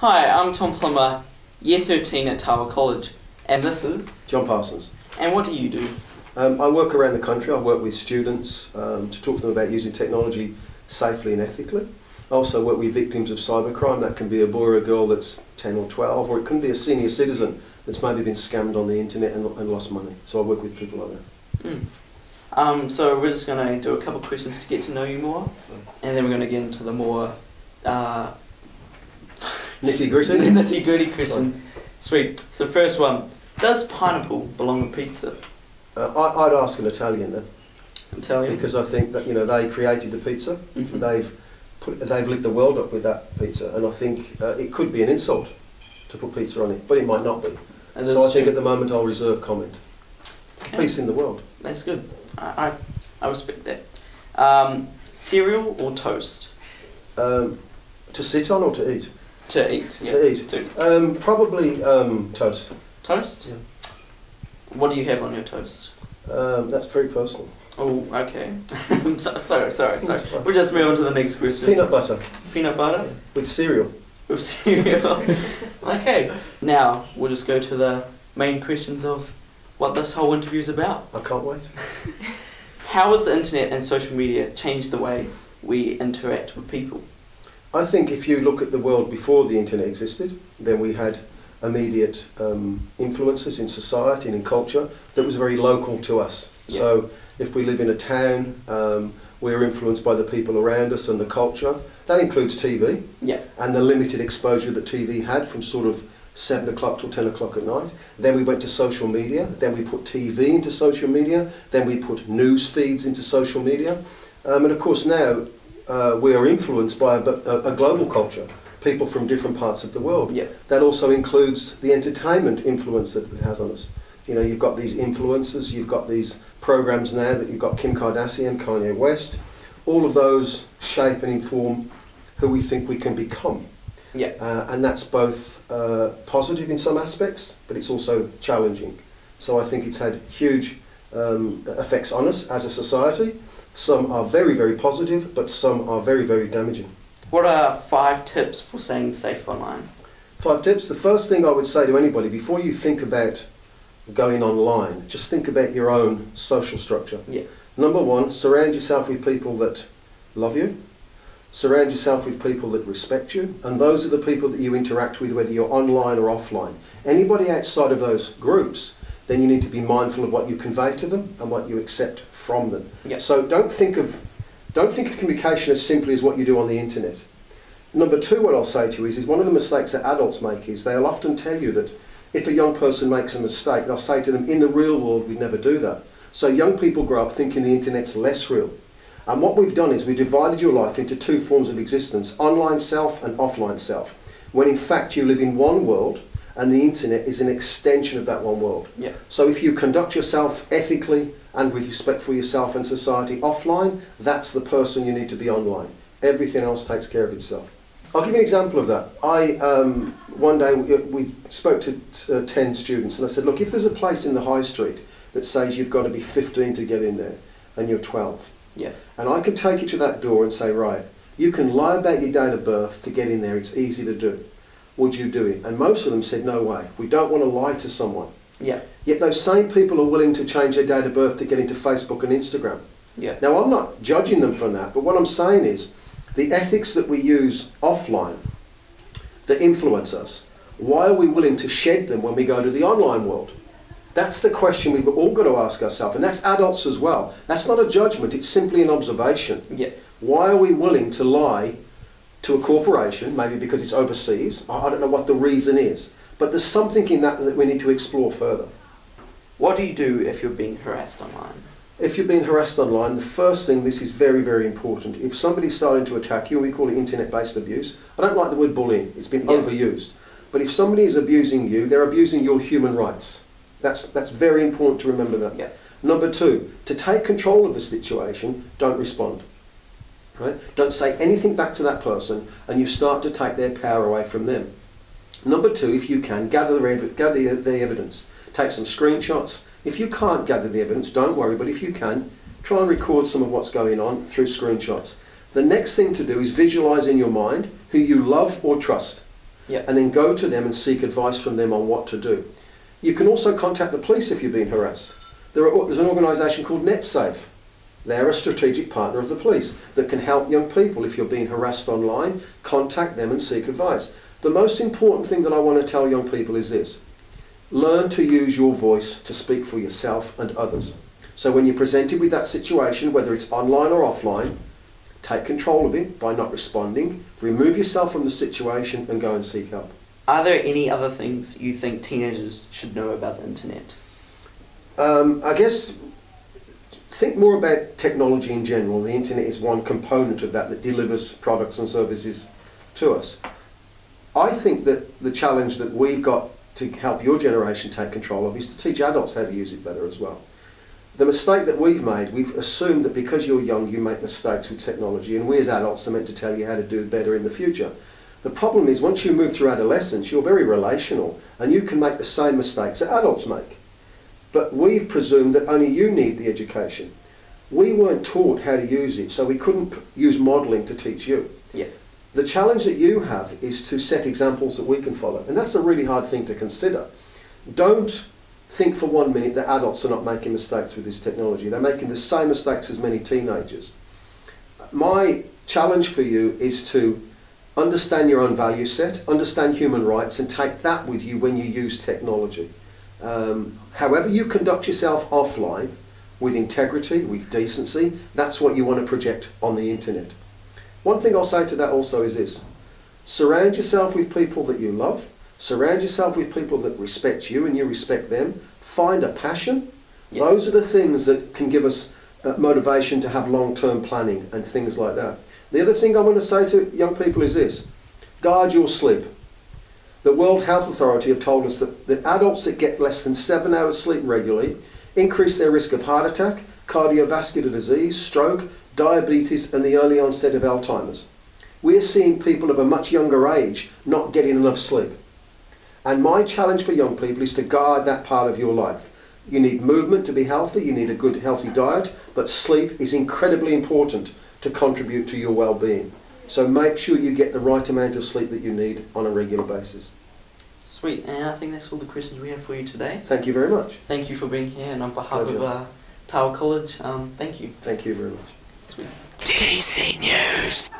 Hi, I'm Tom Plummer, Year 13 at Tower College, and this is... John Parsons. And what do you do? I work around the country. I work with students to talk to them about using technology safely and ethically. I also work with victims of cybercrime. That can be a boy or a girl that's 10 or 12, or it can be a senior citizen that's maybe been scammed on the internet and lost money. So I work with people like that. So we're just going to do a couple of questions to get to know you more, and then we're going to get into the more... Nitty-gritty? Nitty-gritty questions. Sweet. So first one, does pineapple belong on pizza? I'd ask an Italian then. Italian? Because I think that, you know, they created the pizza. Mm-hmm. They've lit the world up with that pizza, and I think it could be an insult to put pizza on it, but it might not be. So I think at the moment I'll reserve comment. Okay. Peace in the world. That's good. I respect that. Cereal or toast? To sit on or to eat? To eat. Yeah. To eat. Probably toast. Toast? Yeah. What do you have on your toast? That's very personal. Oh, okay. Sorry. We'll just move on to the next question. Peanut butter. Peanut butter? Yeah. With cereal. With cereal. Okay. Now, we'll just go to the main questions of what this whole interview is about. I can't wait. How has the internet and social media changed the way we interact with people? I think if you look at the world before the internet existed, then we had immediate influences in society and in culture that was very local to us. Yeah. So if we live in a town, we're influenced by the people around us and the culture. That includes TV, yeah, and the limited exposure that TV had from sort of 7 o'clock till 10 o'clock at night. Then we went to social media, then we put TV into social media, then we put news feeds into social media. And of course now we are influenced by a global culture, people from different parts of the world. Yeah. That also includes the entertainment influence that it has on us. You know, you've got these influencers, you've got these programs now that you've got Kim Kardashian, Kanye West. All of those shape and inform who we think we can become. Yeah. And that's both positive in some aspects, but it's also challenging. So I think it's had huge effects on us as a society. Some are very, very positive, but some are very, very damaging. What are 5 tips for staying safe online? 5 tips. The first thing I would say to anybody, before you think about going online, just think about your own social structure. Yeah. Number 1, surround yourself with people that love you. Surround yourself with people that respect you, and those are the people that you interact with, whether you're online or offline. Anybody outside of those groups, then you need to be mindful of what you convey to them and what you accept from them. Yep. So don't think of communication as simply as what you do on the internet. Number 2, what I'll say to you is one of the mistakes that adults make is they'll often tell you that if a young person makes a mistake, they'll say to them, in the real world we'd never do that. So young people grow up thinking the internet's less real. And what we've done is we divided your life into 2 forms of existence, online self and offline self, when in fact you live in one world and the internet is an extension of that one world. Yeah. So if you conduct yourself ethically and with respect for yourself and society offline, that's the person you need to be online. Everything else takes care of itself. I'll give you an example of that. One day we spoke to 10 students and I said, look, if there's a place in the high street that says you've got to be 15 to get in there and you're 12, yeah, and I can take you to that door and say, right, you can lie about your date of birth to get in there, it's easy to do. Would you do it? And most of them said, no way, we don't want to lie to someone. Yeah. Yet those same people are willing to change their date of birth to get into Facebook and Instagram. Yeah. Now I'm not judging them for that, but what I'm saying is the ethics that we use offline that influence us, why are we willing to shed them when we go to the online world? That's the question we've all got to ask ourselves, and that's adults as well. That's not a judgment, it's simply an observation. Yeah. Why are we willing to lie to a corporation, maybe because it's overseas? I don't know what the reason is, but there's something in that that we need to explore further. What do you do if you're being harassed online? If you're being harassed online, the first thing, this is very, very important. If somebody's starting to attack you, we call it internet-based abuse. I don't like the word bullying, it's been overused. But if somebody is abusing you, they're abusing your human rights. That's very important to remember that. Yeah. Number 2, to take control of the situation, don't respond. Right? Don't say anything back to that person and you start to take their power away from them. Number 2, if you can, gather the evidence. Take some screenshots. If you can't gather the evidence, don't worry, but if you can, try and record some of what's going on through screenshots. The next thing to do is visualise in your mind who you love or trust. Yep. and then go to them and seek advice from them on what to do. You can also contact the police if you've been harassed. There's an organisation called NetSafe. They're a strategic partner of the police that can help young people. If you're being harassed online, contact them and seek advice. The most important thing that I want to tell young people is this: learn to use your voice to speak for yourself and others. So when you're presented with that situation, whether it's online or offline, take control of it by not responding, remove yourself from the situation and go and seek help. Are there any other things you think teenagers should know about the internet? I guess think more about technology in general. The internet is one component of that delivers products and services to us. I think that the challenge that we've got to help your generation take control of is to teach adults how to use it better as well. The mistake that we've made, we've assumed that because you're young you make mistakes with technology, and we as adults are meant to tell you how to do better in the future. The problem is once you move through adolescence you're very relational and you can make the same mistakes that adults make. But we've presumed that only you need the education. We weren't taught how to use it, so we couldn't use modelling to teach you. Yeah. The challenge that you have is to set examples that we can follow, and that's a really hard thing to consider. Don't think for 1 minute that adults are not making mistakes with this technology. They're making the same mistakes as many teenagers. My challenge for you is to understand your own value set, understand human rights, and take that with you when you use technology. However you conduct yourself offline, with integrity, with decency, that's what you want to project on the internet. One thing I'll say to that also is this: surround yourself with people that you love, surround yourself with people that respect you and you respect them, find a passion. Yeah. Those are the things that can give us motivation to have long-term planning and things like that. The other thing I want to say to young people is this: guard your sleep. The World Health Authority have told us that adults that get less than 7 hours sleep regularly increase their risk of heart attack, cardiovascular disease, stroke, diabetes and the early onset of Alzheimer's. We're seeing people of a much younger age not getting enough sleep. And my challenge for young people is to guard that part of your life. You need movement to be healthy, you need a good healthy diet, but sleep is incredibly important to contribute to your well-being. So make sure you get the right amount of sleep that you need on a regular basis. Sweet, and I think that's all the questions we have for you today. Thank you very much. Thank you for being here, and on behalf Pleasure. of Tower College, thank you. Thank you very much. Sweet. DC News.